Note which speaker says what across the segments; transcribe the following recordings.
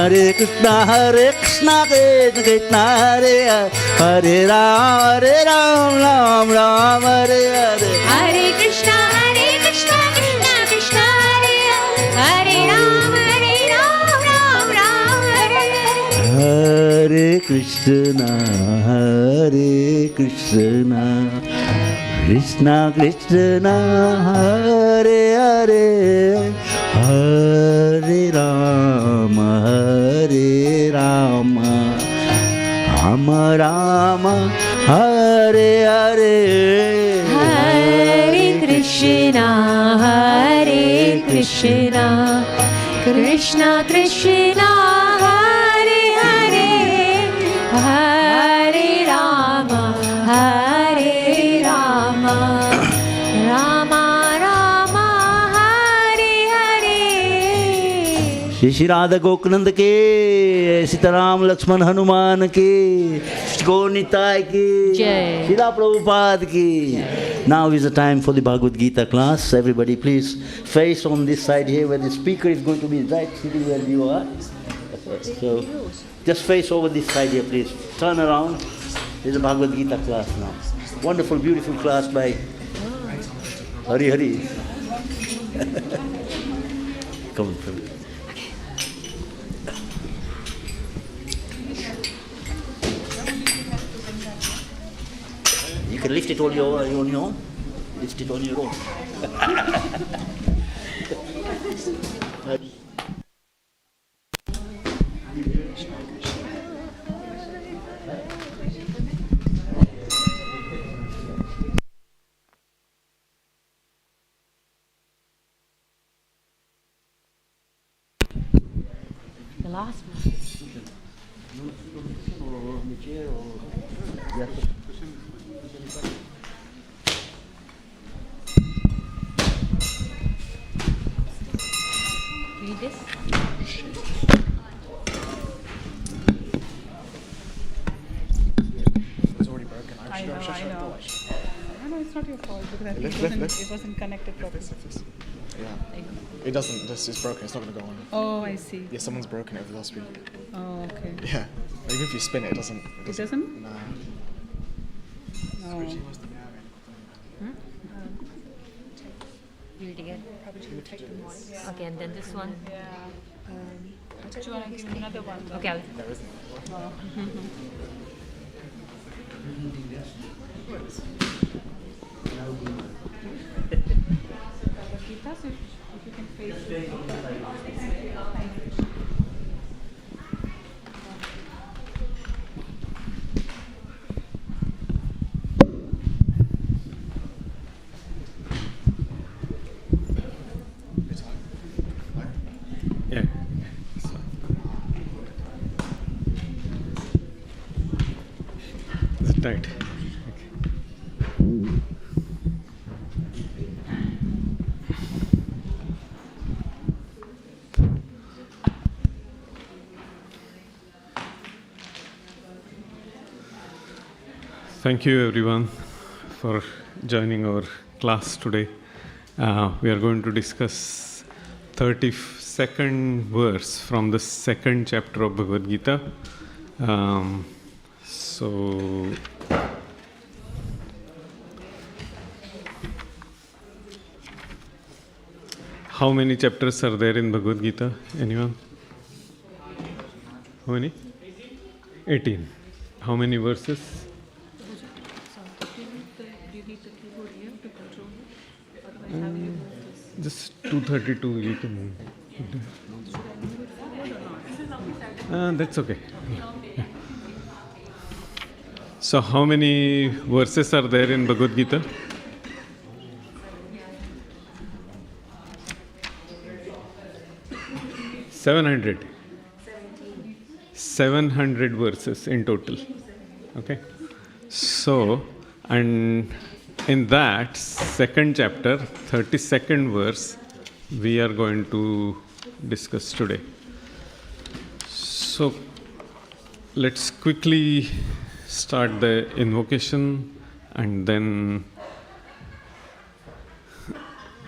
Speaker 1: Hare Krishna, Krishna Krishna, Hare Hare, Hare Ram, Ram Ram, Hare Hare.
Speaker 2: Hare Krishna, Krishna Krishna, Hare Ram, Ram Ram, Hare Hare.
Speaker 1: Hare Krishna, Krishna Krishna, Hare Hare, Hare Rama, Rama Rama, Hare Hare.
Speaker 2: Hare Krishna, Krishna Krishna, Hare Hare, Hare Rama, Rama Rama, Hare Hare.
Speaker 1: Shri Radha गोकुनंद के, सीताराम लक्ष्मण हनुमान के, गौर निताय की,
Speaker 2: जय।
Speaker 1: श्रीला प्रभुपाद की. Now is the time for the Bhagavad Gita class. Everybody please face on this side here where the speaker is going to be right sitting where you are. So just face over this side here please. Turn around. This is a Bhagavad Gita class now. Wonderful, beautiful class by Hari Hari. Come on, come on. You can lift it on your own. Lift it on your own.
Speaker 2: The last one. Read this.
Speaker 3: It's already broken.
Speaker 4: I know. No, it's not your fault because I think it wasn't connected properly.
Speaker 3: Yeah. It doesn't. This is broken. It's not going to go on.
Speaker 4: Oh, I see.
Speaker 3: Yeah, someone's broken it over last week.
Speaker 4: Oh, okay.
Speaker 3: Yeah. Even if you spin it, it doesn't.
Speaker 4: It doesn't?
Speaker 3: No.
Speaker 4: No.
Speaker 2: Read it again. Okay, and then this one.
Speaker 4: Yeah. Do you want to give me another one?
Speaker 2: Okay, I'll
Speaker 3: There isn't.
Speaker 4: Oh. Gita, so if you can face it.
Speaker 5: Yeah. Is it tight? Thank you everyone for joining our class today. We are going to discuss 32nd verse from the second chapter of Bhagavad Gita. So how many chapters are there in Bhagavad Gita? Anyone? How many? 18. How many verses? Just 232 you can. That's okay. So how many verses are there in Bhagavad Gita? $700. 700 verses in total. Okay. So, and in that second chapter, 32nd verse, we are going to discuss today. So, let's quickly start the invocation and then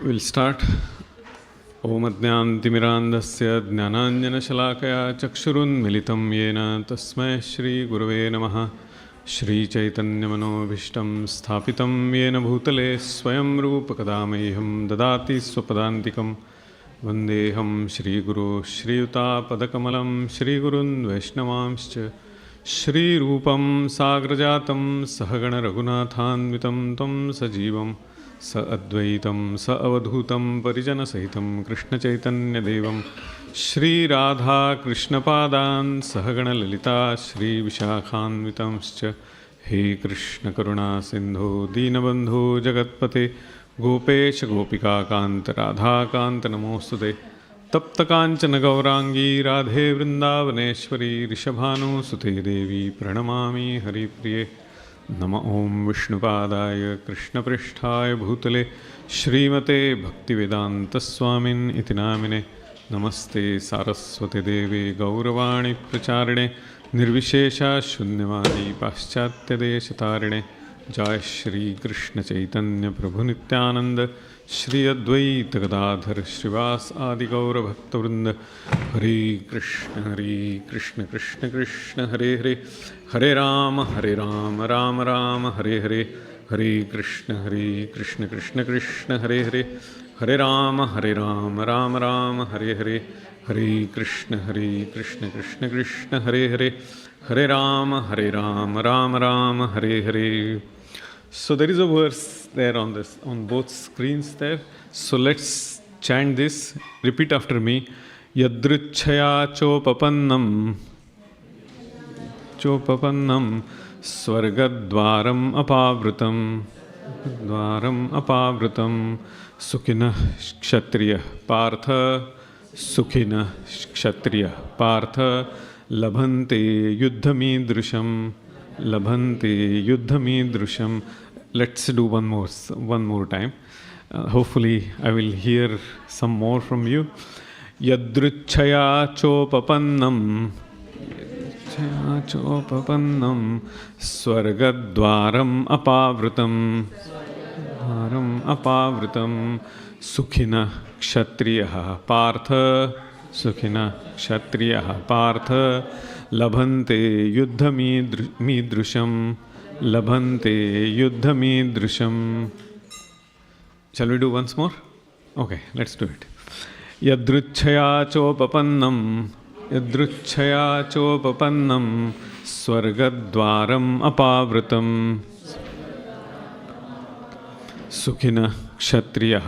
Speaker 5: we'll start. ॐ अज्ञानतिमिरान्धस्य ज्ञानाञ्जनशलाकया चक्षुरुन्मिलितं येन तस्मै श्रीगुरवे नमः। श्रीचैतन्यमनोभीष्टं स्थापितं येन भूतले स्वयं रूपकदा मह्यं ददाति स्वपदान्तिकं। वन्देऽहं श्रीगुरो श्रीयुतापदकमलं श्रीगुरुन् वैष्णवांश्च। श्रीरूपं साग्रजातं सहगणरघुनाथान्वितं तं सजीवं स अद्वैतं स अवधूतं परिजनसहितं कृष्णचैतन्यदेवं श्रीराधाकृष्णपादान् सहगणललिता श्रीविशाखान्वितंश्च। हे कृष्णकरुणासिन्धो दीनबन्धो जगत्पते गोपेश गोपिकान्त राधाकान्त नमोऽस्तुते। तप्तकाञ्चन गौराङ्गी राधे वृन्दावनेश्वरी ऋषभानुसुते देवी प्रणमामि हरिप्रिये। नम ॐ विष्णुपादाय कृष्णपृष्ठाय भूतले श्रीमते भक्तिवेदान्तस्वामिन् इति नामिने। नमस्ते सारस्वते देवे गौरवाणी प्रचारिणे निर्विशेषा शून्यवादी पाश्चात्यदेशतारिणे। जय श्री कृष्ण चैतन्य प्रभु नित्यानंद श्री अद्वैत गदाधर श्रीवास आदि गौर भक्तवृंद। हरे कृष्ण कृष्ण कृष्ण हरे हरे हरे राम राम राम हरे हरे। हरे कृष्ण कृष्ण कृष्ण हरे हरे हरे राम राम राम हरे हरे। हरे Krishna Krishna Krishna Hare Hare Hare Ram Ram Ram Hare Hare. So there is a verse there on both screens there. So let's chant this. Repeat after me. Yadruchaya chopapannam swargadvaram apavrutam sukhina kshatriya partha labhante yuddhamidrusham. Let's do one more time. Hopefully I will hear some more from you. Yadruchaya chopapannam swargadvaram apavrutam sukhina kshatriya partha labhante yuddhamidrusham. Shall we do once more? Okay, let's do it. Yadruchaya chopapannam swargadvaram apavrutam sukhina kshatriya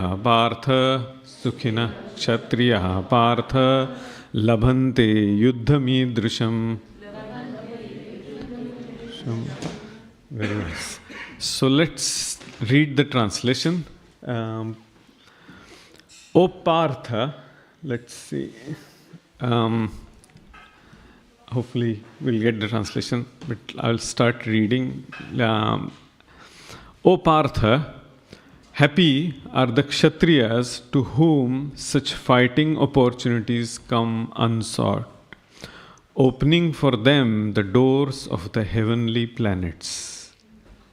Speaker 5: partha labhante yuddhamidrusham. Very nice. So let's read the translation. O Partha, let's see. Hopefully we'll get the translation, but I'll start reading. O Partha, happy are the Kshatriyas to whom such fighting opportunities come unsought, opening for them the doors of the heavenly planets.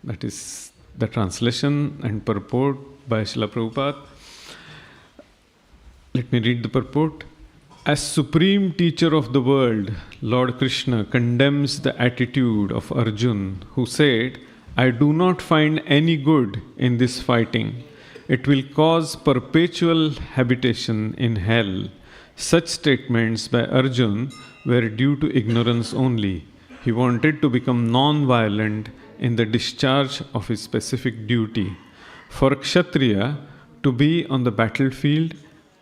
Speaker 5: That is the translation and purport by Srila Prabhupada. Let me read the purport. As supreme teacher of the world, Lord Krishna condemns the attitude of Arjun, who said, I do not find any good in this fighting. It will cause perpetual habitation in hell. Such statements by Arjun were due to ignorance only. He wanted to become non-violent in the discharge of his specific duty. For Kshatriya, to be on the battlefield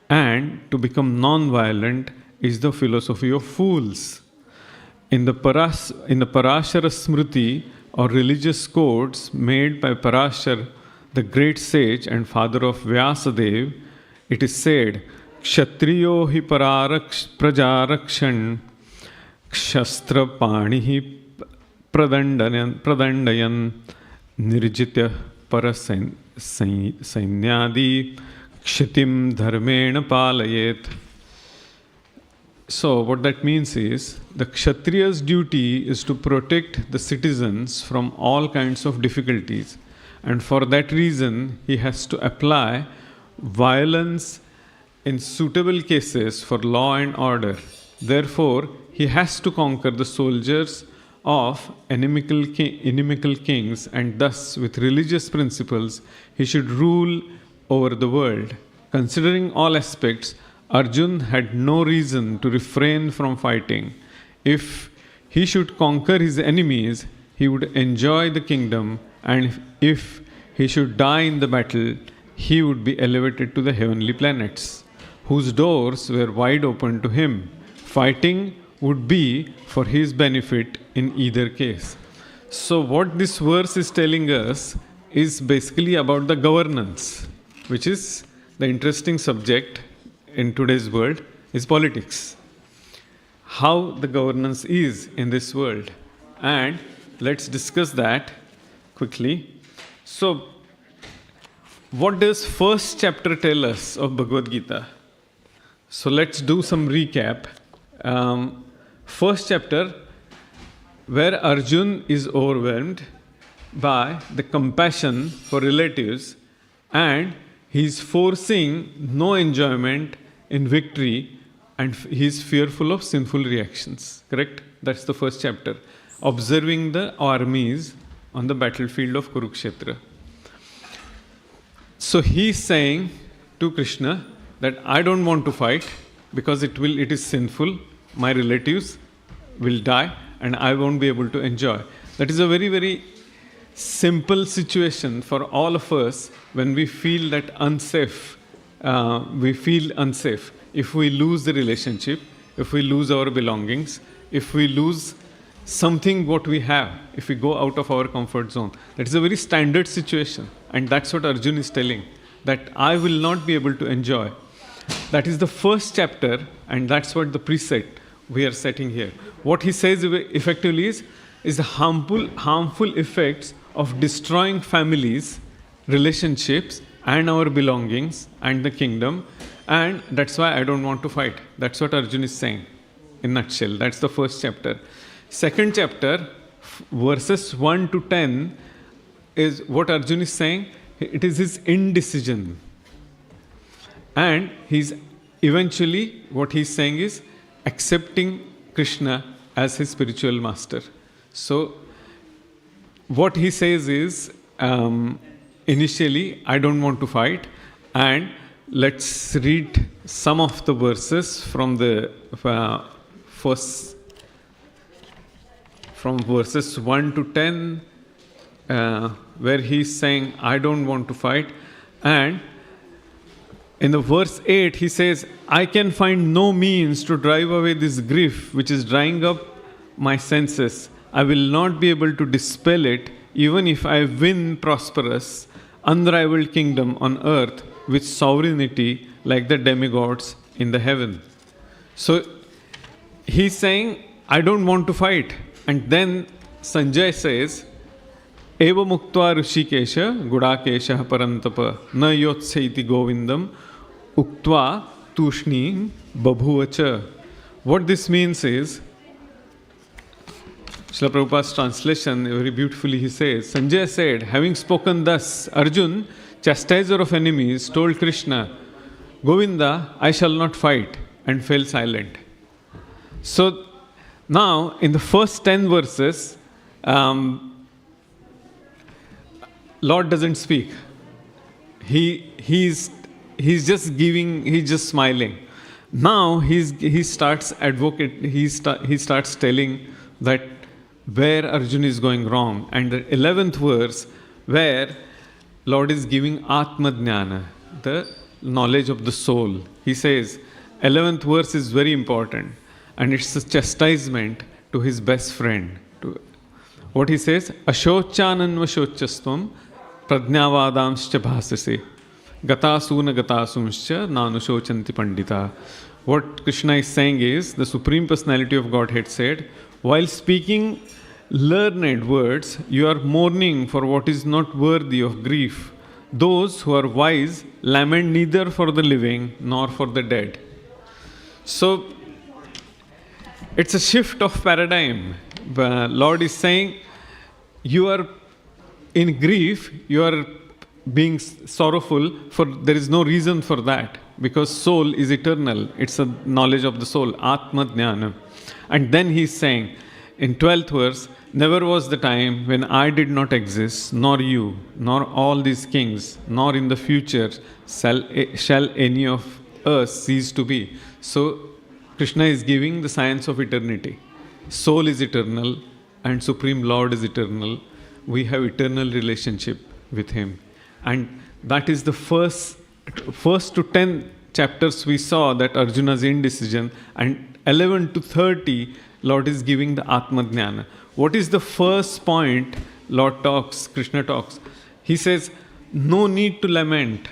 Speaker 5: and to become non-violent is the philosophy of fools. In the Parashara Smriti, or religious codes made by Parashar, the great sage and father of Vyasadev, it is said, Kshatriyo hi prajarakshan kshastra panihi pradandayan nirjitya parasainyadi kshitim dharmena palayet. So what that means is, the Kshatriya's duty is to protect the citizens from all kinds of difficulties, and for that reason he has to apply violence in suitable cases for law and order. Therefore, he has to conquer the soldiers of inimical kings, and thus, with religious principles, he should rule over the world. Considering all aspects, Arjun had no reason to refrain from fighting. If he should conquer his enemies, he would enjoy the kingdom, and if he should die in the battle, he would be elevated to the heavenly planets, whose doors were wide open to him. Fighting would be for his benefit in either case. So what this verse is telling us is basically about the governance, which is the interesting subject in today's world, is politics. How the governance is in this world. And let's discuss that quickly. So, what does first chapter tell us of Bhagavad Gita? So let's do some recap. First chapter, where Arjun is overwhelmed by the compassion for relatives, and he's forcing no enjoyment in victory, and he's fearful of sinful reactions. Correct? That's the first chapter. Observing the armies on the battlefield of Kurukshetra. So he's saying to Krishna that I don't want to fight because it is sinful. My relatives will die and I won't be able to enjoy. That is a very, very simple situation for all of us when we feel that unsafe. We feel unsafe. If we lose the relationship, if we lose our belongings, if we lose something what we have, if we go out of our comfort zone. That is a very standard situation. And that's what Arjun is telling, that I will not be able to enjoy. That is the first chapter, and that's what the precept we are setting here. What he says effectively is the harmful effects of destroying families, relationships, and our belongings, and the kingdom. And that's why I don't want to fight. That's what Arjun is saying in a nutshell. That's the first chapter. Second chapter, verses 1 to 10, is what Arjun is saying. It is his indecision. And he's eventually, what he's saying is accepting Krishna as his spiritual master. So, what he says is, initially, I don't want to fight. And let's read some of the verses from the first, from verses 1 to 10, where he's saying, I don't want to fight. And in the verse 8, he says, I can find no means to drive away this grief which is drying up my senses. I will not be able to dispel it, even if I win prosperous, unrivaled kingdom on earth with sovereignty like the demigods in the heaven. So he's saying, I don't want to fight. And then Sanjay says, Eva muktva rishikesha gudakesha parantapa na yotseiti govindam uktva tushni babhuvacha. What this means is, Srila Prabhupada's translation, very beautifully he says, Sanjay said, having spoken thus, Arjun, chastiser of enemies, told Krishna, Govinda, I shall not fight, and fell silent. So, now, in the first 10 verses, Lord doesn't speak. He's just giving, he's just smiling. Now he starts he starts telling that where Arjuna is going wrong. And the 11th verse, where Lord is giving Atma Jnana, the knowledge of the soul. He says, 11th verse is very important. And it's a chastisement to his best friend. What he says, Ashochananva shochastvam prajnavadamscha bhasase gatasuna gatasumscha nanusochanti pandita. What Krishna is saying is, the Supreme Personality of Godhead said, while speaking learned words, you are mourning for what is not worthy of grief. Those who are wise lament neither for the living nor for the dead. So, it's a shift of paradigm. The Lord is saying, you are in grief, you are being sorrowful, for there is no reason for that, because soul is eternal. It's a knowledge of the soul, Atma Jnana. And then he's saying in 12th verse, never was the time when I did not exist, nor you, nor all these kings, nor in the future shall any of us cease to be. So Krishna is giving the science of eternity. Soul is eternal and Supreme Lord is eternal. We have eternal relationship with Him. And that is the first to 10 chapters we saw that Arjuna's indecision, and 11 to 30 Lord is giving the Atma Jnana. What is the first point Krishna talks? He says, no need to lament.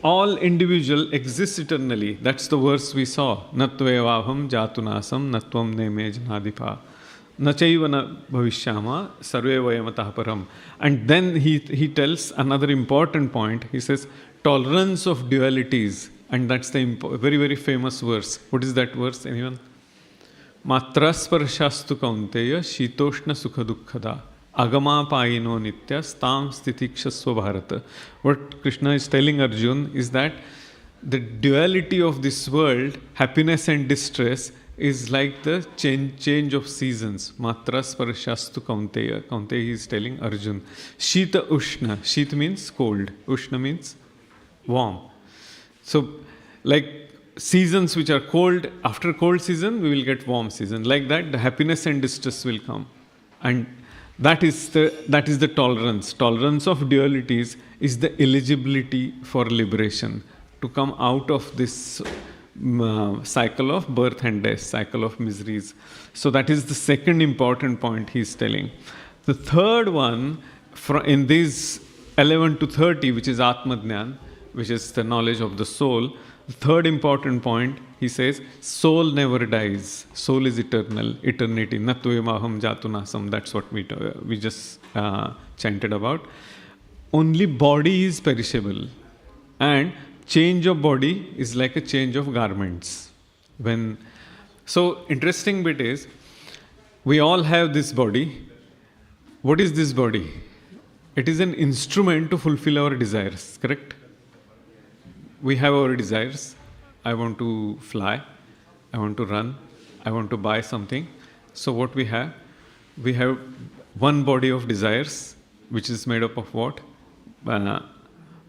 Speaker 5: All individual exists eternally. That's the verse we saw. Natvevaham jatunasam natvam neme janadipa. Nachaiva na bhavishyama sarve vayamatah param. And then he tells another important point. He says, tolerance of dualities. And that's the very, very famous verse. What is that verse? Anyone? Matrasparshastu kaunteya shitoshna sukha dukkhada. Agama payino nitya stam stitikshasva bharata. What Krishna is telling Arjun is that the duality of this world, happiness and distress, is like the change of seasons. Matrasparshastu kaunteya. Kaunteya he is telling Arjun. Shita ushna. Shita means cold. Ushna means warm. So, like seasons which are cold, after cold season, we will get warm season. Like that, the happiness and distress will come. And that is the tolerance. Tolerance of dualities is the eligibility for liberation. To come out of this cycle of birth and death, cycle of miseries. So that is the second important point he is telling. The third one, in these 11 to 30, which is Atma Jnana, which is the knowledge of the soul, the third important point, he says, soul never dies. Soul is eternal, eternity. Natvemaham jatunasam. That's what we just chanted about. Only body is perishable. And change of body is like a change of garments. So interesting bit is, we all have this body. What is this body? It is an instrument to fulfill our desires, correct? We have our desires. I want to fly. I want to run. I want to buy something. So what we have? We have one body of desires, which is made up of what?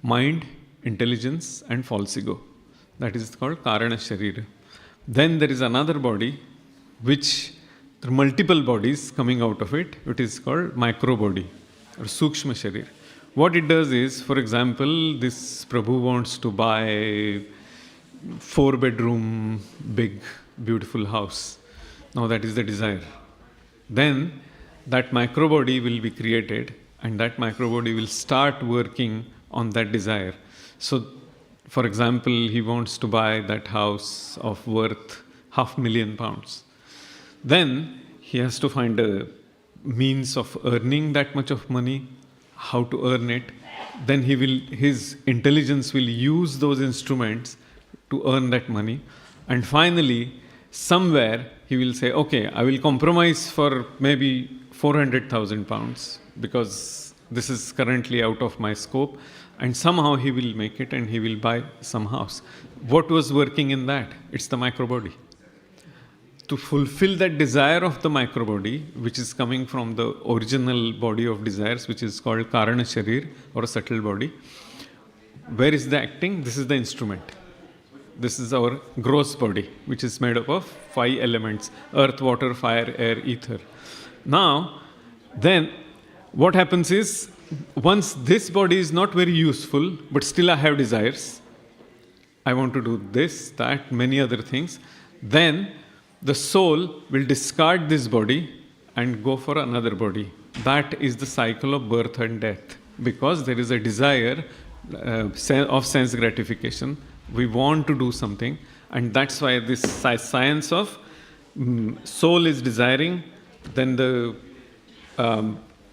Speaker 5: Mind, intelligence, and false ego. That is called Karana Sharira. Then there is another body, which there are multiple bodies coming out of it. It is called micro body or Sukshma Sharir. What it does is, for example, this Prabhu wants to buy 4-bedroom, big, beautiful house. Now that is the desire. Then that micro body will be created, and that micro body will start working on that desire. So, for example, he wants to buy that house of worth £500,000. Then he has to find a means of earning that much of money, how to earn it. Then his intelligence will use those instruments to earn that money. And finally, somewhere he will say, okay, I will compromise for maybe £400,000 because this is currently out of my scope. And somehow he will make it and he will buy some house. What was working in that? It's the microbody. To fulfill that desire of the microbody, which is coming from the original body of desires, which is called Karana Sharir, or a subtle body. Where is the acting? This is the instrument. This is our gross body, which is made up of 5 elements: earth, water, fire, air, ether. Now, then, what happens is, once this body is not very useful, but still I have desires, I want to do this, that, many other things, then the soul will discard this body and go for another body. That is the cycle of birth and death, because there is a desire of sense gratification. We want to do something, and that's why this science of soul is desiring, then the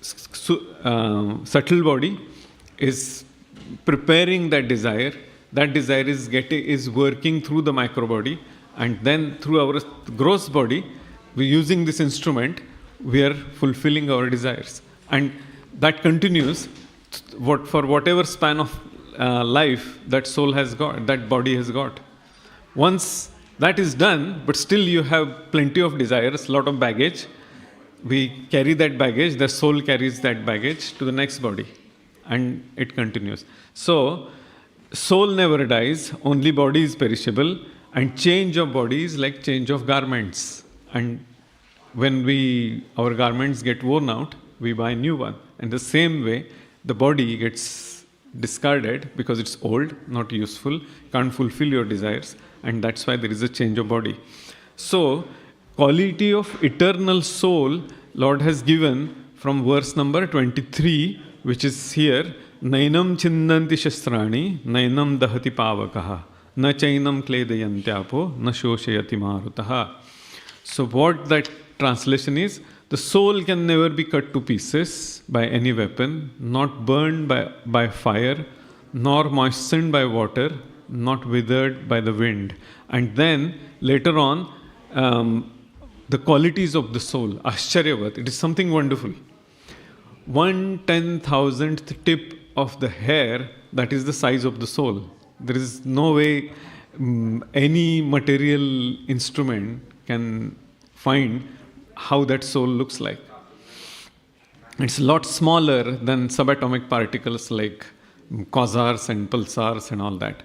Speaker 5: subtle body is preparing that desire. That desire is working through the micro body, and then through our gross body, we using this instrument, we are fulfilling our desires. And that continues for whatever span of life that soul has got, that body has got. Once that is done, but still you have plenty of desires, lot of baggage. We carry that baggage, the soul carries that baggage to the next body, and it continues. So, soul never dies, only body is perishable, and change of body is like change of garments. And when our garments get worn out, we buy a new one. And the same way, the body gets discarded because it's old, not useful, can't fulfill your desires, and that's why there is a change of body. So, quality of eternal soul, Lord has given from verse number 23, which is here, Nainam chinnanti shastrani, nainam dahati pavakaha, na chainam kledayantyapo, na shoshayati marutaha. So what that translation is, the soul can never be cut to pieces by any weapon, not burned by fire, nor moistened by water, not withered by the wind. And then later on, the qualities of the soul, Ashcharyavat, it is something wonderful. 1/10,000th tip of the hair, that is the size of the soul. There is no way any material instrument can find how that soul looks like. It's a lot smaller than subatomic particles like quasars and pulsars and all that.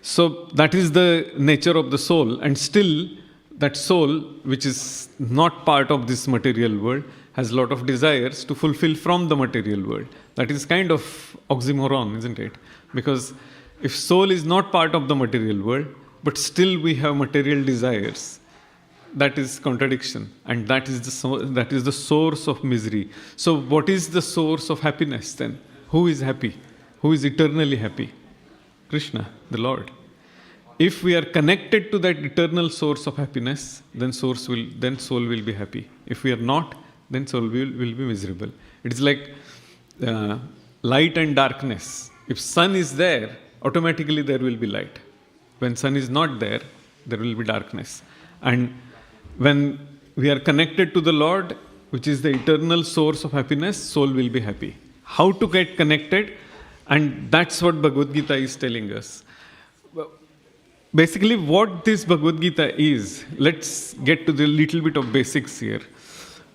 Speaker 5: So that is the nature of the soul, and still that soul, which is not part of this material world, has a lot of desires to fulfill from the material world. That is kind of oxymoron, isn't it? Because if soul is not part of the material world, but still we have material desires, that is contradiction, and that is the source of misery. So what is the source of happiness then? Who is happy? Who is eternally happy? Krishna, the Lord. If we are connected to that eternal source of happiness, then soul will be happy. If we are not, then soul will be miserable. It is like light and darkness. If sun is there, automatically there will be light. When sun is not there, there will be darkness. And when we are connected to the Lord, which is the eternal source of happiness, soul will be happy. How to get connected? And that's what Bhagavad Gita is telling us. Basically, what this Bhagavad Gita is, let's get to the little bit of basics here.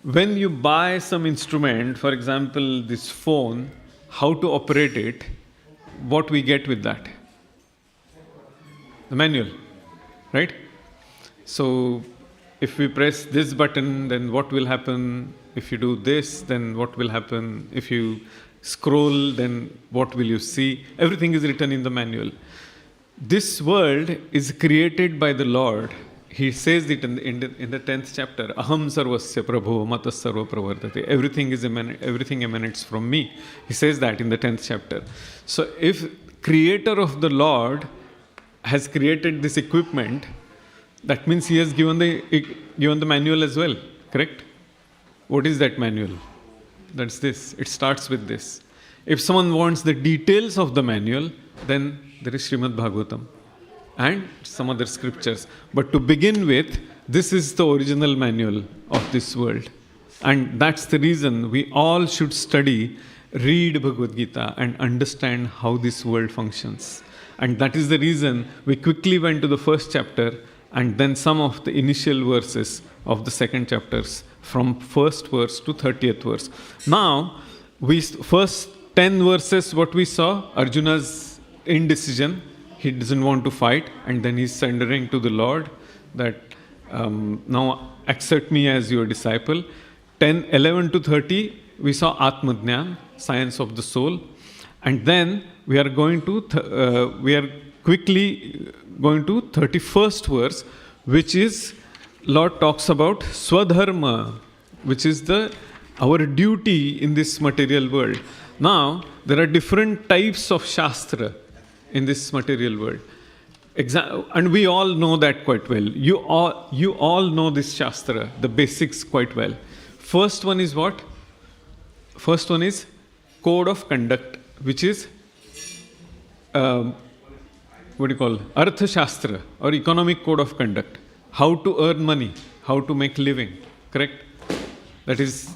Speaker 5: When you buy some instrument, for example, this phone, how to operate it, what we get with that? The manual, right? So, if we press this button, then what will happen? If you do this, then what will happen? If you scroll, then what will you see? Everything is written in the manual. This world is created by the Lord. He says it in the 10th chapter, Aham sarvasya prabho matas sarva pravardate. Everything emanates from me. He says that in the 10th chapter. So if creator of the Lord has created this equipment, that means he has given the manual as well, correct? What is that manual? That's this. It starts with this. If someone wants the details of the manual, then there is Srimad Bhagavatam and some other scriptures. But to begin with, this is the original manual of this world. And that's the reason we all should study, read Bhagavad Gita and understand how this world functions. And that is the reason we quickly went to the first chapter and then some of the initial verses of the second chapters from first verse to 30th verse. Now, first 10 verses, what we saw, Arjuna's indecision, he doesn't want to fight, and then he's surrendering to the Lord that now accept me as your disciple. 11 to 30, we saw Atmadhyan, science of the soul, and then we are quickly going to 31st verse, which is Lord talks about Swadharma, which is our duty in this material world. Now, there are different types of Shastra in this material world. And we all know that quite well. You all know this Shastra, the basics quite well. First one is what? First one is Code of Conduct, which is, Artha Shastra, or Economic Code of Conduct. How to earn money, how to make living, correct? That is,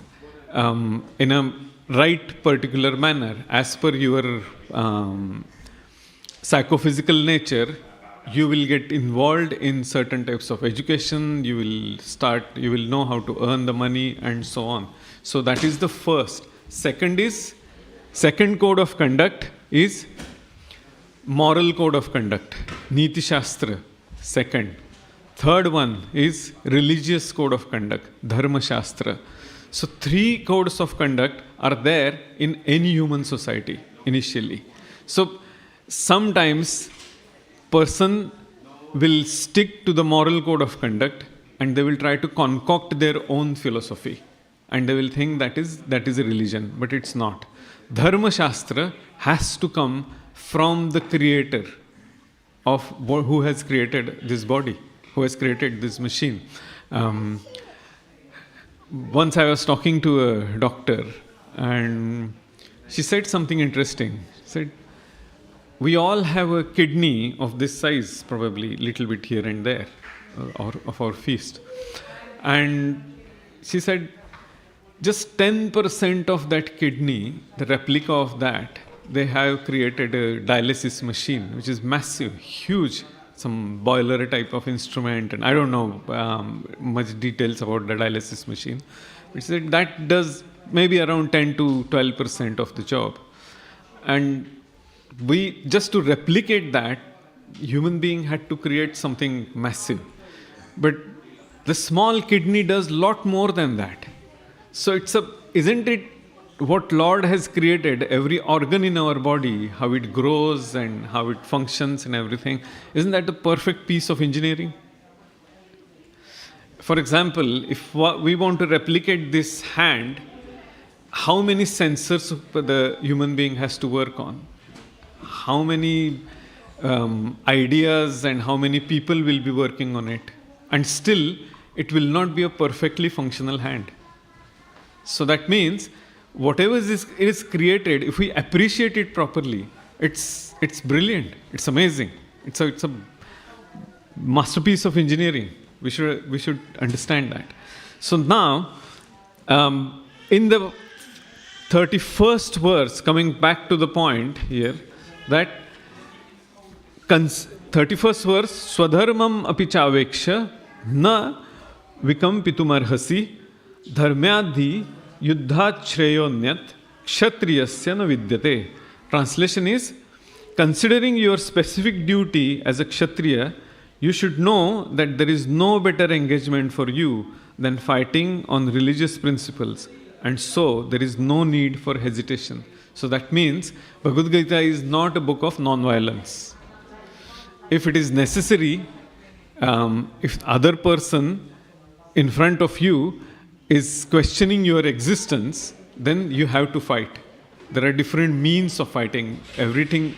Speaker 5: in a right particular manner. As per your psychophysical nature, you will get involved in certain types of education, you will know how to earn the money and so on. So that is the first. Second code of conduct is moral code of conduct, Niti Shastra, second. Third one is religious code of conduct, Dharma Shastra. So 3 codes of conduct are there in any human society initially. So sometimes person will stick to the moral code of conduct and they will try to concoct their own philosophy and they will think that is a religion, but it's not. Dharma Shastra has to come from the creator of who has created this body, who has created this machine. Once I was talking to a doctor and she said something interesting. She said, we all have a kidney of this size, probably little bit here and there, or of our feast. And she said, just 10% of that kidney, the replica of that, they have created a dialysis machine, which is massive, huge, some boiler type of instrument, and I don't know much details about the dialysis machine. She said that does maybe around 10 to 12% of the job. And we, just to replicate that, human being had to create something massive. But the small kidney does lot more than that. So isn't it what Lord has created, every organ in our body, how it grows and how it functions and everything, isn't that a perfect piece of engineering? For example, if we want to replicate this hand, how many sensors the human being has to work on? How many ideas and how many people will be working on it? And still, it will not be a perfectly functional hand. So that means, whatever is created, if we appreciate it properly, it's brilliant, it's amazing, it's a masterpiece of engineering. We should understand that. So now, in the 31st verse, coming back to the point here, that 31st verse, Swadharmam api chaveksha na vikampitum dharmyadhi yuddhat shreyonyat kshatriyasya na vidyate. Translation is, considering your specific duty as a kshatriya, you should know that there is no better engagement for you than fighting on religious principles, and so there is no need for hesitation. So that means Bhagavad Gita is not a book of non-violence. If it is necessary, if other person in front of you is questioning your existence, then you have to fight. There are different means of fighting. Everything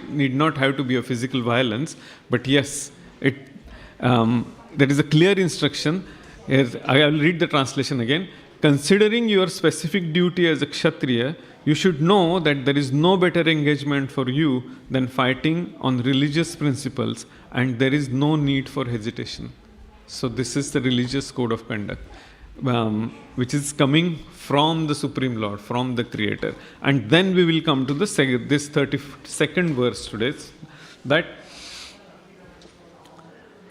Speaker 5: need not have to be a physical violence, but yes, there is a clear instruction. I will read the translation again. Considering your specific duty as a kshatriya, you should know that there is no better engagement for you than fighting on religious principles, and there is no need for hesitation. So this is the religious code of conduct, which is coming from the Supreme Lord, from the Creator. And then we will come to this 32nd verse today, that,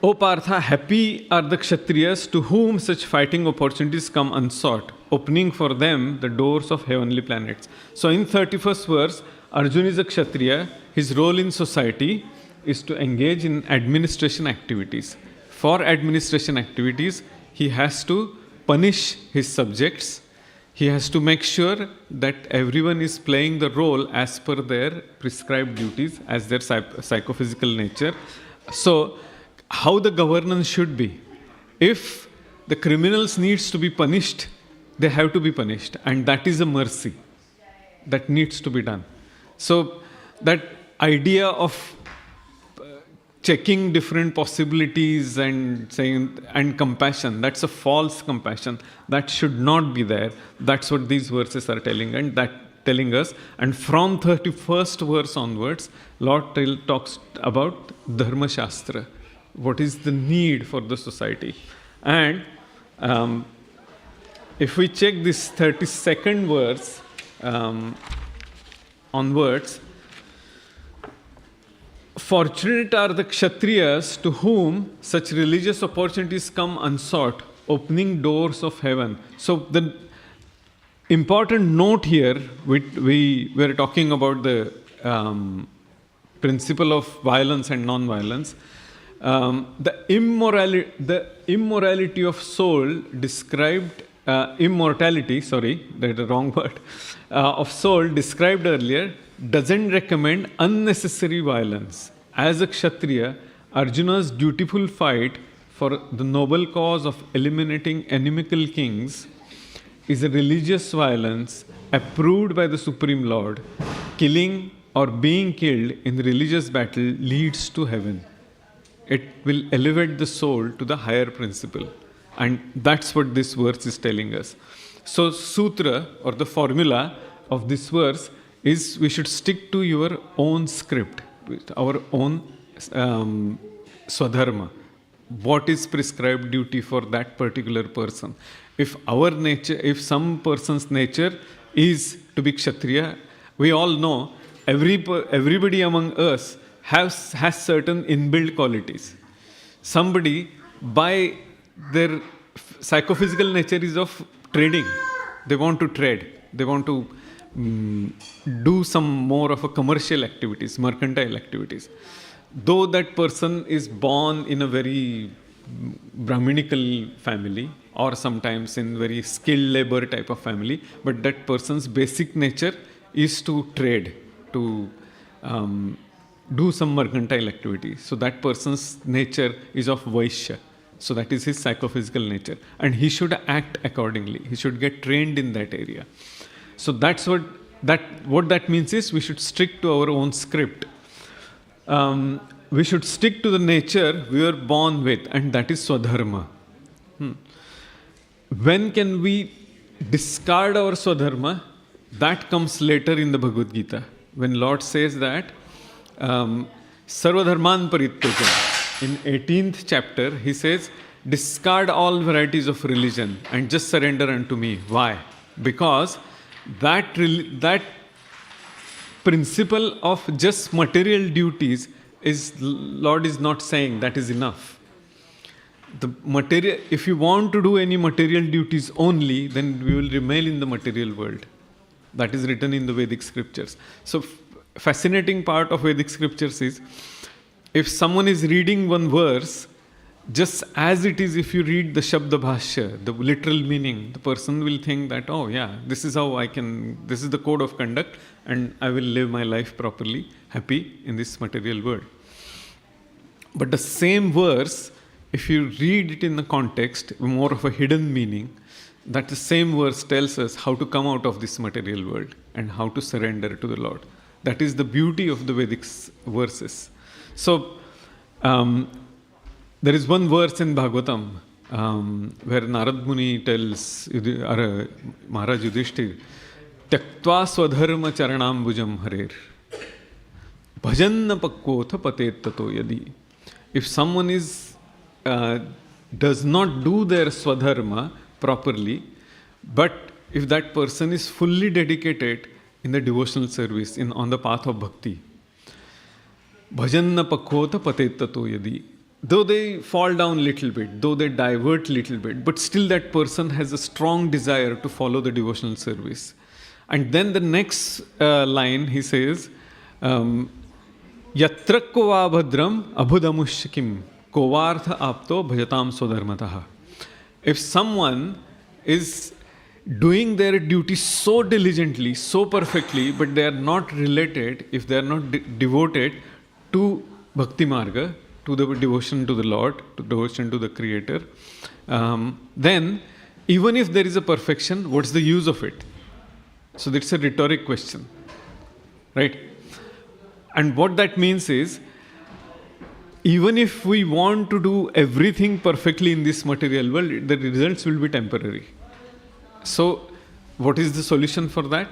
Speaker 5: O Partha, happy are the Kshatriyas to whom such fighting opportunities come unsought, opening for them the doors of heavenly planets. So in 31st verse, Arjuna is a Kshatriya. His role in society is to engage in administration activities. For administration activities, he has to punish his subjects. He has to make sure that everyone is playing the role as per their prescribed duties, as their psychophysical nature. So, how the governance should be. If the criminals needs to be punished, they have to be punished, and that is a mercy that needs to be done. So that idea of checking different possibilities and saying and compassion, that's a false compassion. That should not be there. That's what these verses are telling us. And from 31st verse onwards, Lord talks about Dharma Shastra. What is the need for the society? And if we check this 32nd verse, onwards. Fortunate are the Kshatriyas to whom such religious opportunities come unsought, opening doors of heaven. So the important note here, we were talking about the principle of violence and non-violence. The immorality of soul described, immortality, sorry, that's the wrong word, of soul described earlier doesn't recommend unnecessary violence. As a Kshatriya, Arjuna's dutiful fight for the noble cause of eliminating inimical kings is a religious violence approved by the Supreme Lord. Killing or being killed in the religious battle leads to heaven. It will elevate the soul to the higher principle. And that's what this verse is telling us. So, sutra or the formula of this verse is we should stick to your own script, our own swadharma. What is prescribed duty for that particular person? If our nature, if some person's nature is to be Kshatriya, we all know everybody among us has certain inbuilt qualities. Somebody by their psychophysical nature is of trading. They want to trade. They want to do some more of a commercial activities, mercantile activities. Though that person is born in a very Brahminical family or sometimes in very skilled labor type of family, but that person's basic nature is to trade, to do some mercantile activity. So that person's nature is of Vaishya. So that is his psychophysical nature. And he should act accordingly. He should get trained in that area. So that's what that means is we should stick to our own script. We should stick to the nature we were born with, and that is Swadharma. When can we discard our Swadharma? That comes later in the Bhagavad Gita. When Lord says that, Sarvadharman Parityaja, in 18th chapter, he says, discard all varieties of religion and just surrender unto me. Why? Because that principle of just material duties is, Lord is not saying that is enough. The material, if you want to do any material duties only, then we will remain in the material world. That is written in the Vedic scriptures. So, fascinating part of Vedic scriptures is, if someone is reading one verse, just as it is, if you read the Shabda Bhashya, the literal meaning, the person will think that, oh yeah, this is how this is the code of conduct, and I will live my life properly, happy in this material world. But the same verse, if you read it in the context, more of a hidden meaning, that the same verse tells us how to come out of this material world and how to surrender to the Lord. That is the beauty of the Vedic verses. So, there is one verse in Bhagavatam where Narad Muni tells Maharaj Yudhishthir, Tyaktva swadharma charanambujam harer bhajanna pakvotha patet tato yadi. If someone does not do their swadharma properly, but if that person is fully dedicated in the devotional service, on the path of bhakti, bhajanna pakvotha patet tato yadi. Though they fall down little bit, though they divert little bit, but still that person has a strong desire to follow the devotional service. And then the next line he says, Yatra kova bhadram abhudamushkim kovartha apto bhajatam swadharmataha. If someone is doing their duty so diligently, so perfectly, but they are not related, if they are not devoted to Bhakti Marga, to the devotion to the Lord, to devotion to the Creator, then even if there is a perfection, what's the use of it? So that's a rhetoric question, right? And what that means is, even if we want to do everything perfectly in this material world, the results will be temporary. So what is the solution for that?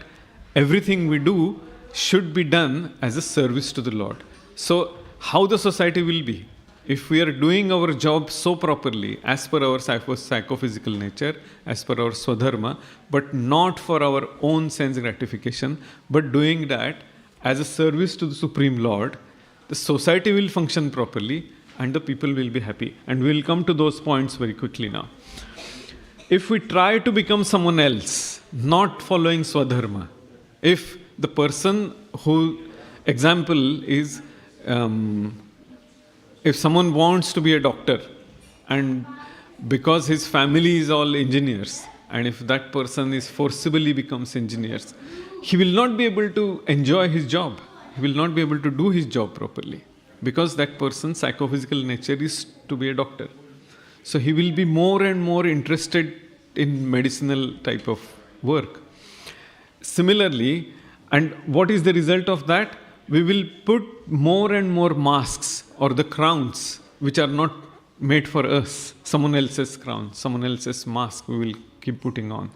Speaker 5: Everything we do should be done as a service to the Lord. So how the society will be? if we are doing our job so properly, as per our psychophysical nature, as per our swadharma, but not for our own sense gratification, but doing that as a service to the Supreme Lord, the society will function properly and the people will be happy. And we will come to those points very quickly now. If we try to become someone else, not following swadharma, if the person who, example is, if someone wants to be a doctor and because his family is all engineers, and if that person is forcibly becomes engineers, he will not be able to enjoy his job. He will not be able to do his job properly because that person's psychophysical nature is to be a doctor. So he will be more and more interested in medicinal type of work. Similarly, and what is the result of that? We will put more and more masks or the crowns which are not made for us. Someone else's crown, someone else's mask we will keep putting on.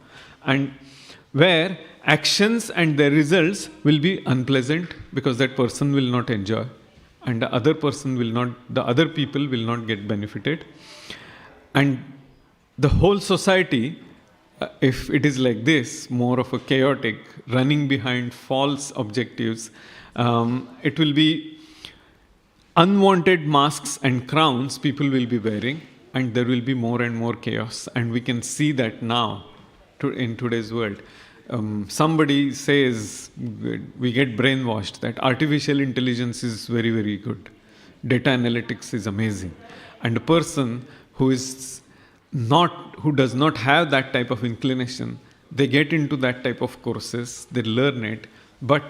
Speaker 5: And where actions and their results will be unpleasant because that person will not enjoy and the other person will not, the other people will not get benefited. And the whole society, if it is like this, more of a chaotic, running behind false objectives, it will be unwanted masks and crowns people will be wearing, and there will be more and more chaos. And we can see that now in today's world. Somebody says, we get brainwashed, that artificial intelligence is very, very good. Data analytics is amazing. And a person who does not have that type of inclination, they get into that type of courses, they learn it, but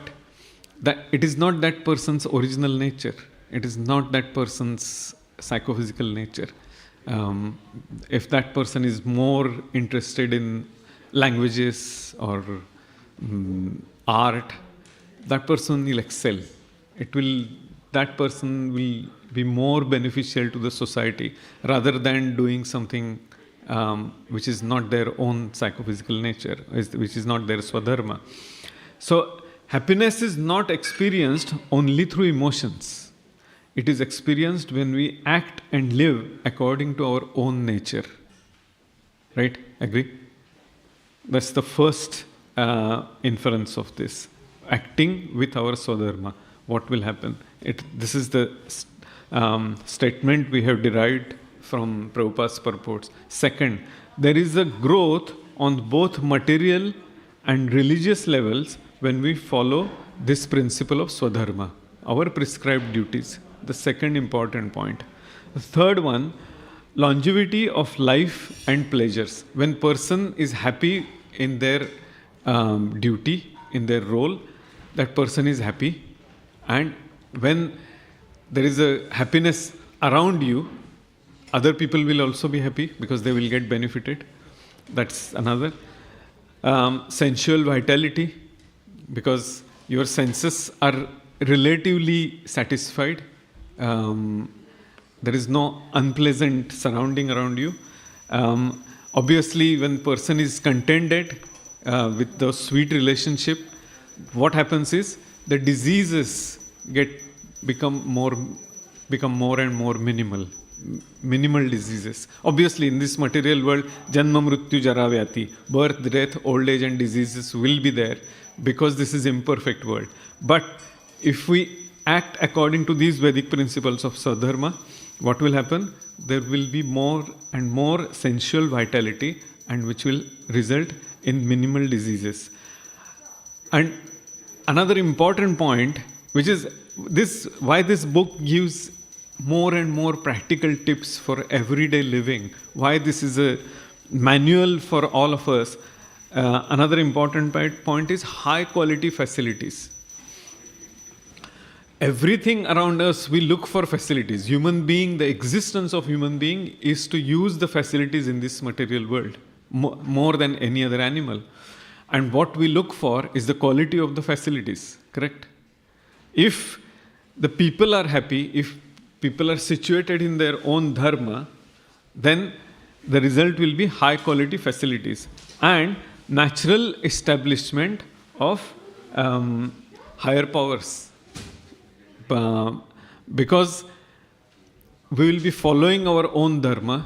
Speaker 5: that it is not that person's original nature. It is not that person's psychophysical nature. If that person is more interested in languages or art, that person will excel. That person will be more beneficial to the society rather than doing something which is not their own psychophysical nature, which is not their swadharma. So happiness is not experienced only through emotions. It is experienced when we act and live according to our own nature. Right? Agree? That's the first inference of this. Acting with our swadharma. What will happen? This is the statement we have derived from Prabhupada's purports. Second, there is a growth on both material and religious levels when we follow this principle of swadharma, our prescribed duties. The second important point. The third one, longevity of life and pleasures. When person is happy in their duty, in their role, that person is happy. And when there is a happiness around you, other people will also be happy because they will get benefited. That's another. Sensual vitality, because your senses are relatively satisfied. There is no unpleasant surrounding around you. Obviously, when person is contented with the sweet relationship, what happens is the diseases become more and more minimal. Minimal diseases. Obviously, in this material world, janma mrityu jara vyati, birth, death, old age and diseases will be there because this is imperfect world. But if we act according to these Vedic principles of Sadharma, what will happen? There will be more and more sensual vitality, and which will result in minimal diseases. And another important point, which is why this book gives more and more practical tips for everyday living, why this is a manual for all of us. Another important point is high quality facilities. Everything around us, we look for facilities. The existence of human being is to use the facilities in this material world more than any other animal. And what we look for is the quality of the facilities, correct? If the people are happy, if people are situated in their own dharma, then the result will be high quality facilities and natural establishment of higher powers. Because we will be following our own dharma.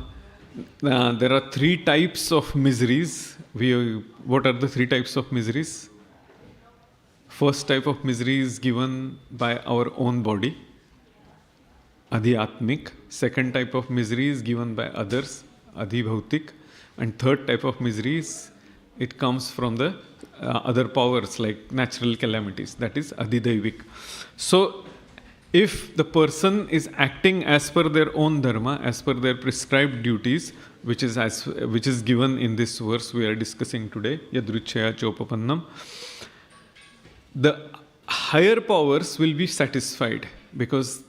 Speaker 5: There are three types of miseries. What are the three types of miseries? First type of misery is given by our own body, adhyatmik. Second type of misery is given by others, adhibhautik. And third type of misery is, it comes from the other powers like natural calamities, that is adhidaivik. So if the person is acting as per their own dharma, as per their prescribed duties, which is given in this verse we are discussing today, yadruchaya chopapannam, the higher powers will be satisfied because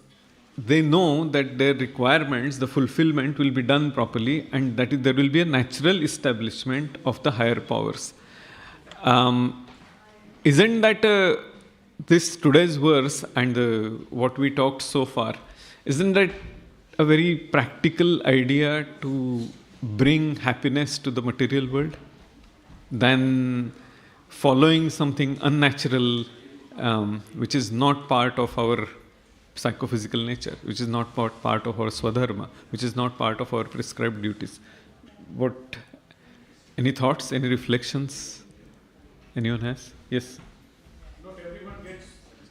Speaker 5: they know that their requirements, the fulfillment will be done properly, and that there will be a natural establishment of the higher powers. Isn't that this today's verse and what we talked so far, isn't that a very practical idea to bring happiness to the material world than following something unnatural, which is not part of our psychophysical nature, which is not part of our swadharma, which is not part of our prescribed duties? Any thoughts, any reflections anyone has? Yes?
Speaker 6: Not everyone gets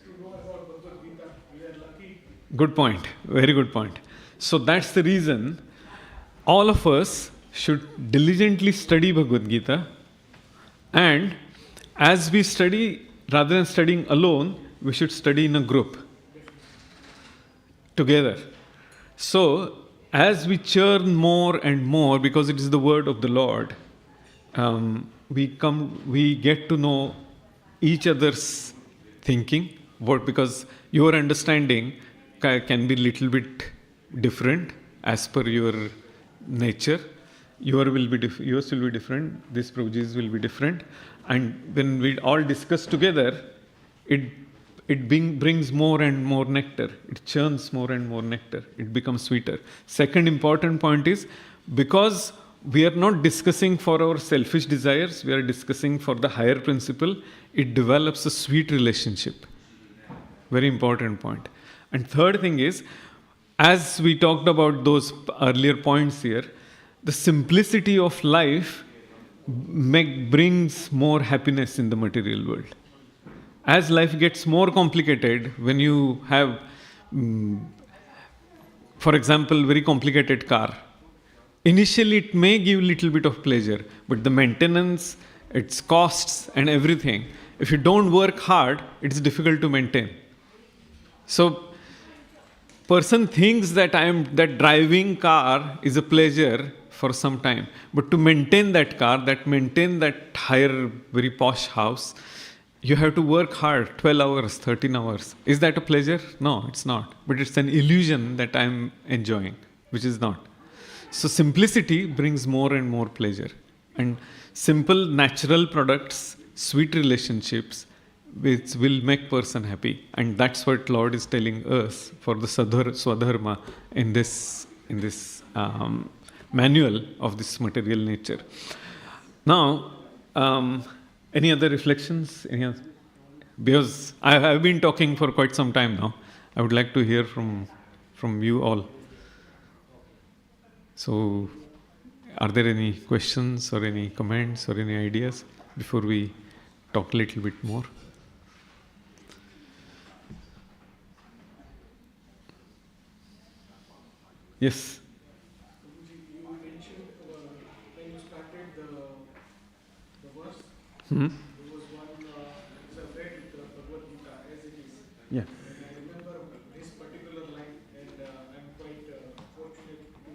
Speaker 6: to know about Bhagavad Gita. We are lucky.
Speaker 5: Good point, very good point. So that's the reason all of us should diligently study Bhagavad Gita, and as we study, rather than studying alone, we should study in a group, together. So, as we churn more and more, because it is the word of the Lord, we get to know each other's thinking, because your understanding can be little bit different as per your nature. Yours will be different, this Prabhuji's will be different. And when we all discuss together, it brings more and more nectar. It churns more and more nectar. It becomes sweeter. Second important point is, because we are not discussing for our selfish desires, we are discussing for the higher principle, it develops a sweet relationship. Very important point. And third thing is, as we talked about those earlier points here, the simplicity of life brings more happiness in the material world. As life gets more complicated, when you have, for example, very complicated car, initially it may give little bit of pleasure, but the maintenance, its costs and everything, if you don't work hard, it's difficult to maintain. So, person thinks that that driving car is a pleasure for some time, but to maintain that car, maintain that higher, very posh house, you have to work hard, 12 hours, 13 hours. Is that a pleasure? No, it's not. But it's an illusion that I'm enjoying, which is not. So simplicity brings more and more pleasure. And simple, natural products, sweet relationships, which will make person happy. And that's what Lord is telling us for the Swadharma in this manual of this material nature. Now, any other reflections? Because I've been talking for quite some time now. I would like to hear from you all. So, are there any questions or any comments or any ideas before we talk a little bit more? Yes.
Speaker 6: You mentioned when you started the verse,
Speaker 5: Hmm?
Speaker 6: there was one, because I've read the Bhagavad Gita as it is.
Speaker 5: Yeah.
Speaker 6: And I remember this particular line, and I'm quite fortunate to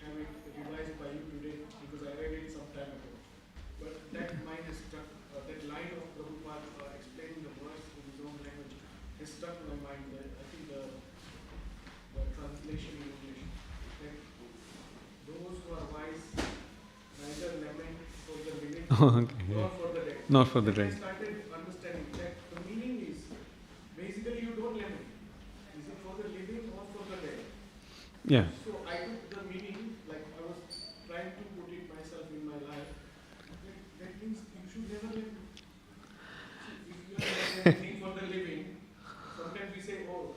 Speaker 6: have it revised by you today because I read it some time ago. But that line has stuck, that line of Prabhupada explaining the verse in his own language has stuck in my mind. I think the translation in English, that those who are wise neither lament for the living
Speaker 5: Okay, yeah.
Speaker 6: nor for the dead.
Speaker 5: Not for the
Speaker 6: And I
Speaker 5: dead.
Speaker 6: started understanding that the meaning is basically you don't lament. Is it for the living or for the dead?
Speaker 5: Yeah.
Speaker 6: So I took the meaning, like I was trying to put it myself in my life. That means you should never lament. So if you are lamenting for the living, sometimes we say, oh,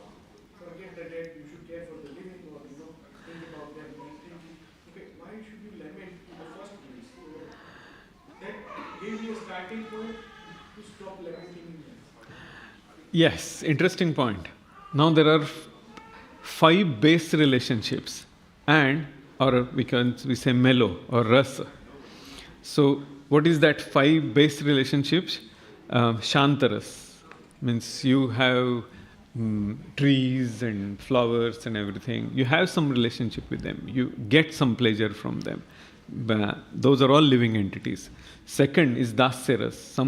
Speaker 6: forget the dead, you should care for the living, or
Speaker 5: Yes, interesting point. Now there are 5 base relationships, and or we say mellow or rasa. So what is that 5 base relationships? Shantaras means you have trees and flowers and everything. You have some relationship with them. You get some pleasure from them. Those are all living entities. Second is dasyaras.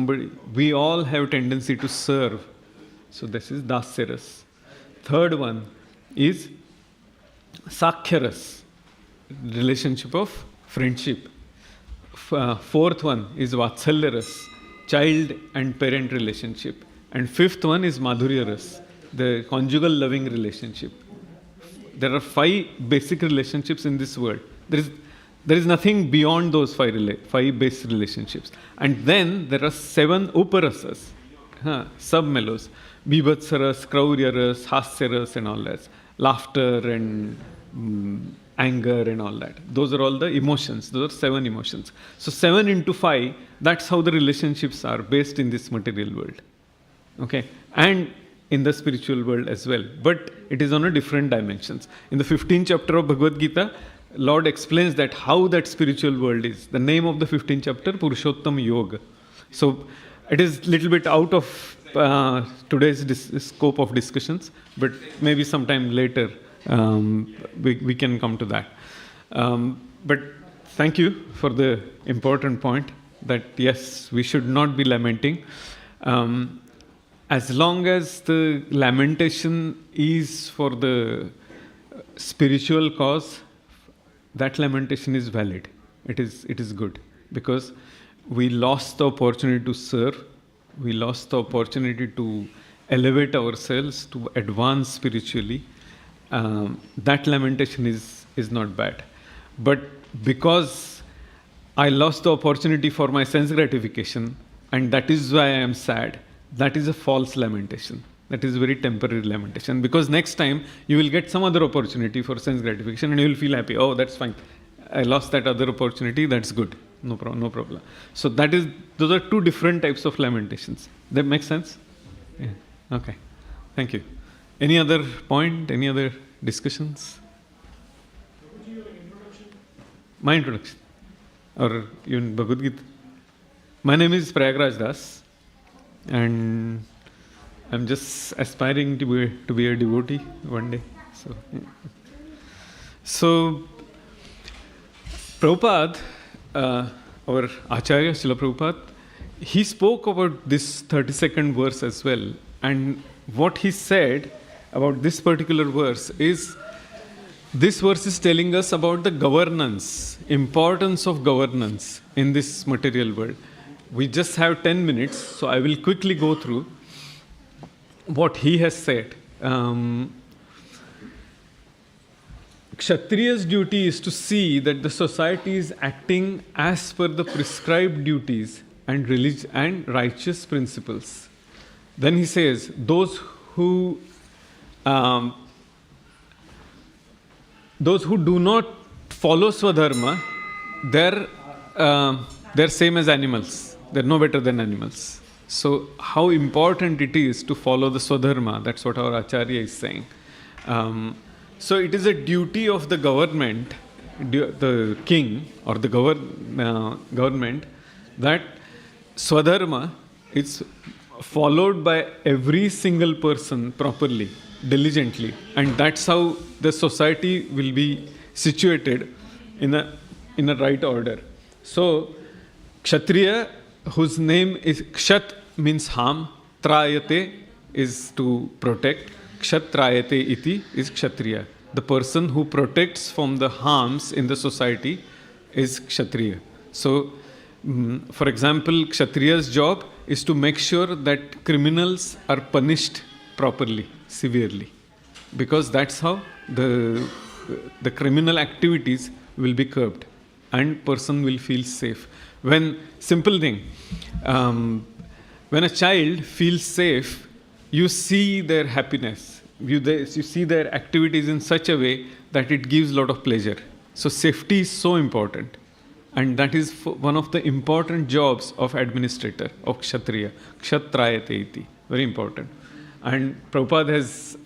Speaker 5: We all have tendency to serve. So this is dasyaras. Third one is sakhyaras, relationship of friendship. Fourth one is vatsalyaras, child and parent relationship. And fifth one is madhuryaras, the conjugal loving relationship. There are 5 basic relationships in this world. There is nothing beyond those 5 base relationships. And then there are 7 uparasas, sub-mellows. Bibhatsaras, krauryaras, hasyaras and all that. Laughter and anger and all that. Those are all the emotions. Those are 7 emotions. So 7 into 5, that's how the relationships are based in this material world. Okay? And in the spiritual world as well. But it is on a different dimensions. In the 15th chapter of Bhagavad Gita, Lord explains that how that spiritual world is. The name of the 15th chapter, Purushottam Yoga. So it is little bit out of today's scope of discussions, but maybe sometime later we can come to that. But thank you for the important point that yes, we should not be lamenting. As long as the lamentation is for the spiritual cause, that lamentation is valid. It is good, because we lost the opportunity to serve. We lost the opportunity to elevate ourselves, to advance spiritually. That lamentation is not bad. But because I lost the opportunity for my sense gratification, and that is why I am sad, that is a false lamentation. That is very temporary lamentation. Because next time you will get some other opportunity for sense gratification and you will feel happy. Oh, that's fine. I lost that other opportunity. That's good. No problem. So those are 2 different types of lamentations. That makes sense? Yeah. Okay. Thank you. Any other point? Any other discussions? My introduction? Or even Bhagavad Gita? My name is Prayagraj Das, and I'm just aspiring to be a devotee one day. So Prabhupada, our Acharya Srila Prabhupada, he spoke about this 32nd verse as well. And what he said about this particular verse is, this verse is telling us about the governance, importance of governance in this material world. We just have 10 minutes, so I will quickly go through what he has said. Kshatriya's duty is to see that the society is acting as per the prescribed duties and righteous principles. Then he says, those who do not follow Swadharma, they're same as animals. They're no better than animals. So how important it is to follow the Swadharma, that's what our Acharya is saying. So it is a duty of the government, the king or the government, that Swadharma is followed by every single person properly, diligently. And that's how the society will be situated in a right order. So Kshatriya, whose name is Kshat, means harm, Trayate is to protect, Kshatrayate iti is Kshatriya. The person who protects from the harms in the society is Kshatriya. So, for example, Kshatriya's job is to make sure that criminals are punished properly, severely. Because that's how the criminal activities will be curbed and person will feel safe. Simple thing, when a child feels safe, you see their happiness. You see their activities in such a way that it gives a lot of pleasure. So safety is so important. And that is one of the important jobs of administrator, of Kshatriya. Kshatrayate iti. Very important. And Prabhupada has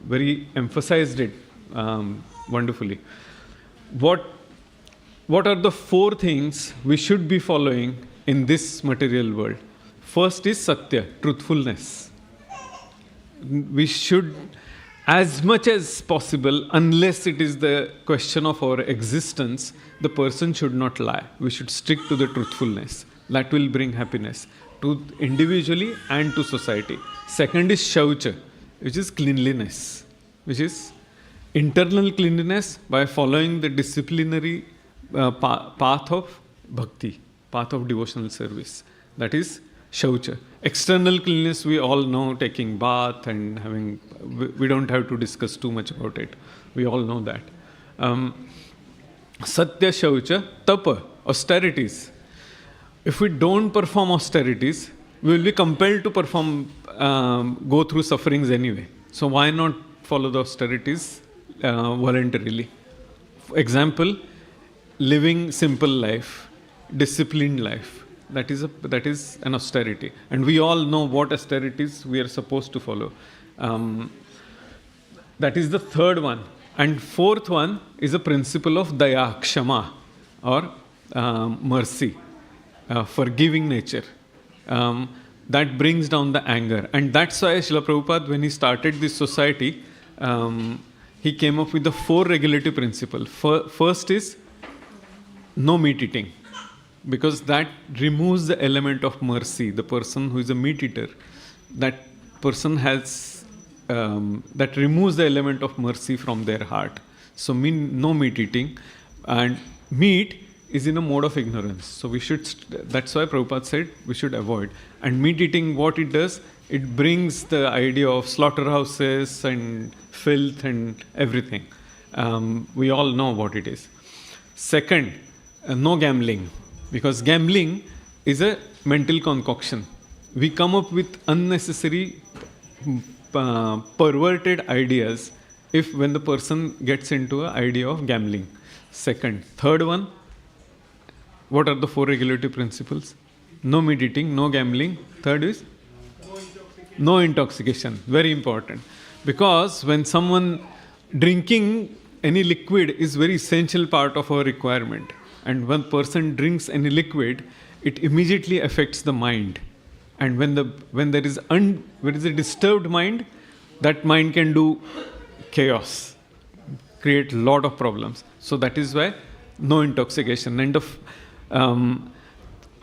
Speaker 5: very emphasized it wonderfully. What are the 4 things we should be following in this material world? First is Satya, truthfulness. We should, as much as possible, unless it is the question of our existence, the person should not lie. We should stick to the truthfulness. That will bring happiness to individually and to society. Second is Shaucha, which is cleanliness, which is internal cleanliness by following the disciplinary path of bhakti, path of devotional service. That is Shaucha. External cleanliness, we all know, taking bath and having, we don't have to discuss too much about it. We all know that. Satya Shaucha, Tapa, austerities. If we don't perform austerities, we will be compelled to go through sufferings anyway. So why not follow the austerities voluntarily? For example, living simple life, disciplined life. That is an austerity. And we all know what austerities we are supposed to follow. That is the third one. And fourth one is a principle of daya, kshama, or mercy, forgiving nature. That brings down the anger. And that's why Srila Prabhupada, when he started this society, he came up with the 4 regulative principles. First is no meat eating, because that removes the element of mercy. The person who is a meat eater, that person has, that removes the element of mercy from their heart. So no meat eating. And meat is in a mode of ignorance. So we should, that's why Prabhupada said we should avoid. And meat eating, what it does, it brings the idea of slaughterhouses and filth and everything. We all know what it is. Second, no gambling, because gambling is a mental concoction. We come up with unnecessary, perverted ideas when the person gets into an idea of gambling. Second. Third one, what are the 4 regulative principles? No meat eating, no gambling. Third is no intoxication. Very important. Because when someone drinking any liquid is very essential part of our requirement. And when person drinks any liquid, it immediately affects the mind. And when there is a disturbed mind, that mind can do chaos, create a lot of problems. So that is why no intoxication. And the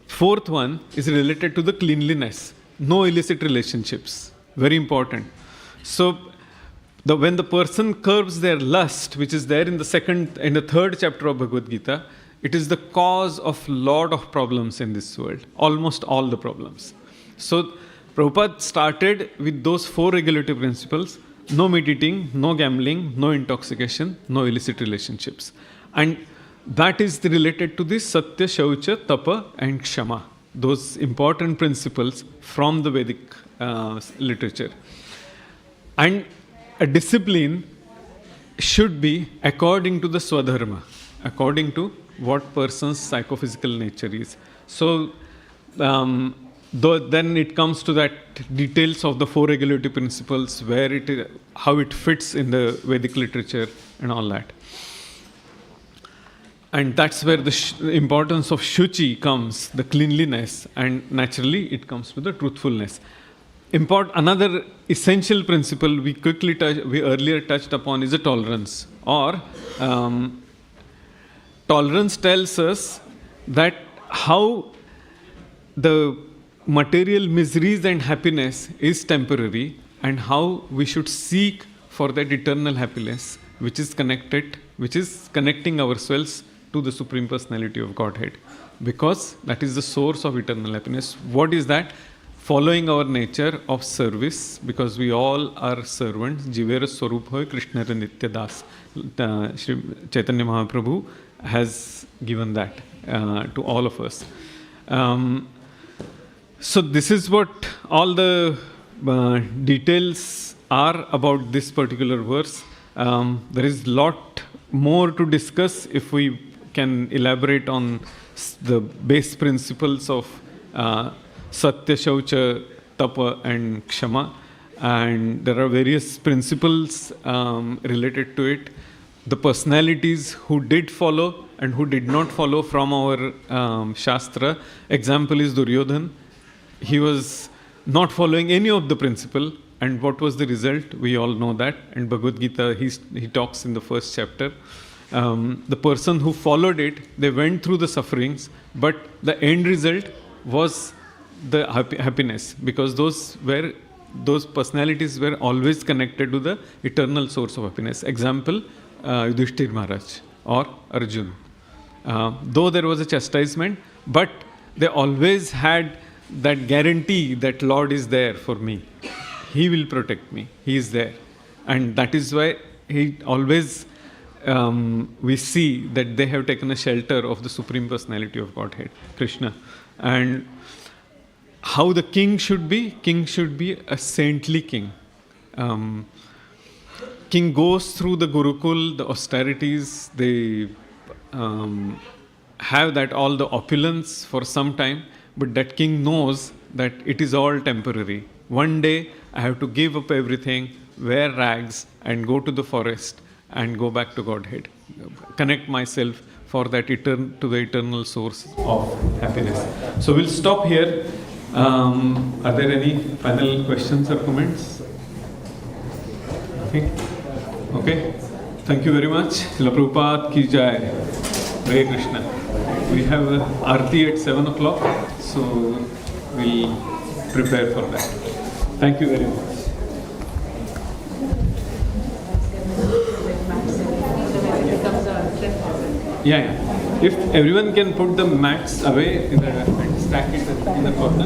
Speaker 5: fourth one is related to the cleanliness. No illicit relationships. Very important. So when the person curbs their lust, which is there in the 3rd chapter of Bhagavad Gita, it is the cause of lot of problems in this world. Almost all the problems. So Prabhupada started with those 4 regulative principles: no meat eating, no gambling, no intoxication, no illicit relationships. And that is related to this Satya, Shaucha, Tapa and Kshama. Those important principles from the Vedic literature. And a discipline should be according to the Swadharma, according to what person's psychophysical nature is. So, then it comes to that details of the 4 regulative principles, where it is, how it fits in the Vedic literature and all that. And that's where the importance of Shuchi comes, the cleanliness, and naturally it comes to the truthfulness. Another essential principle we earlier touched upon is the tolerance. Or tolerance tells us that how the material miseries and happiness is temporary, and how we should seek for that eternal happiness, which is connecting ourselves to the Supreme Personality of Godhead, because that is the source of eternal happiness. What is that? Following our nature of service, because we all are servants. Jivera Swarup Hoy Krishna Nitya Das. Shri Chaitanya Mahaprabhu has given that to all of us. So this is what all the details are about this particular verse. There is a lot more to discuss if we can elaborate on the base principles of Satya, Shaucha, Tapa and Kshama. and there are various principles related to it. The personalities who did follow and who did not follow from our Shastra. Example is Duryodhan. He was not following any of the principle, and what was the result? We all know that. And Bhagavad Gita, he talks in the first chapter. The person who followed it, they went through the sufferings, but the end result was the happiness, because those personalities were always connected to the eternal source of happiness. Example, Yudhishthir Maharaj or Arjun. Though there was a chastisement, but they always had that guarantee that Lord is there for me. He will protect me. He is there. And that is why he always, we see that they have taken a shelter of the Supreme Personality of Godhead, Krishna. And how the king should be? King should be a saintly king. King goes through the Gurukul, the austerities, they have that all the opulence for some time, but that king knows that it is all temporary. One day I have to give up everything, wear rags, and go to the forest and go back to Godhead. Connect myself for that to the eternal source of happiness. So we'll stop here. Are there any final questions or comments? Okay. Thank you very much. Srila Prabhupada ki jai. Hare Krishna. We have Aarti at 7 o'clock, so we'll prepare for that. Thank you very much. Yeah. If everyone can put the mats away and stack it in the corner.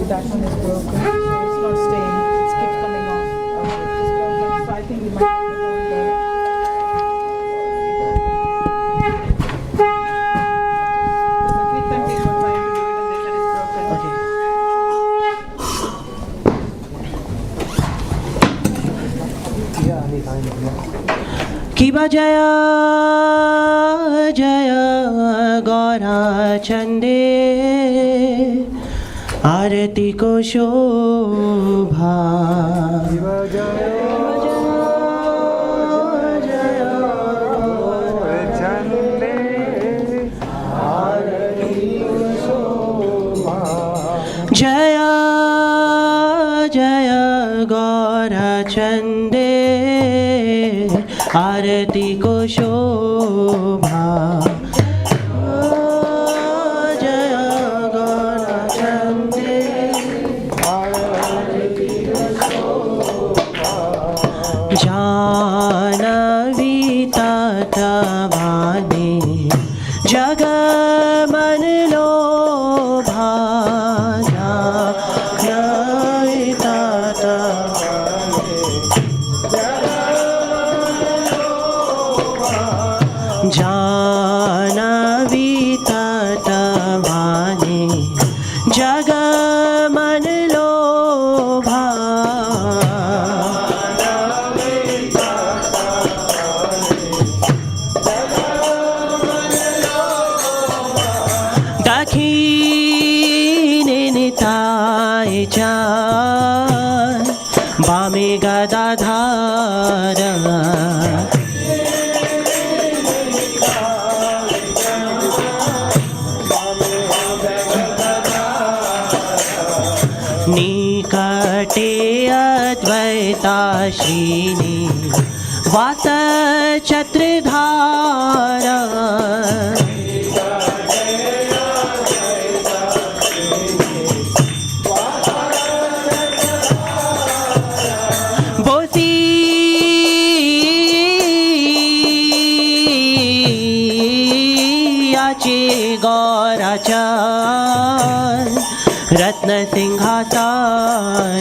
Speaker 4: That one is broken. It's not staying. It keeps coming off. It's broken. So I think we might have to hold the treatment we were trying to do it and they said it's broken.
Speaker 7: Kiba Jaya Jaya Gaura Chande Arati ko shobha Kiba Jaya Jaya Gaura Chande Arati ko shobha Jaya Jaya Gaura Chande आरती को शोभा जय गौरा चंदे आरती को शोभा जानवी तथा भाने जग मन लोभा जानवी तथा जानवी तटवाने जग मन लोभा दक्षिणे निताय चार बामे गदाधार निकटे अद्वैताश्रीनि वास छत्रधार गौराचार रत्न सिंहासन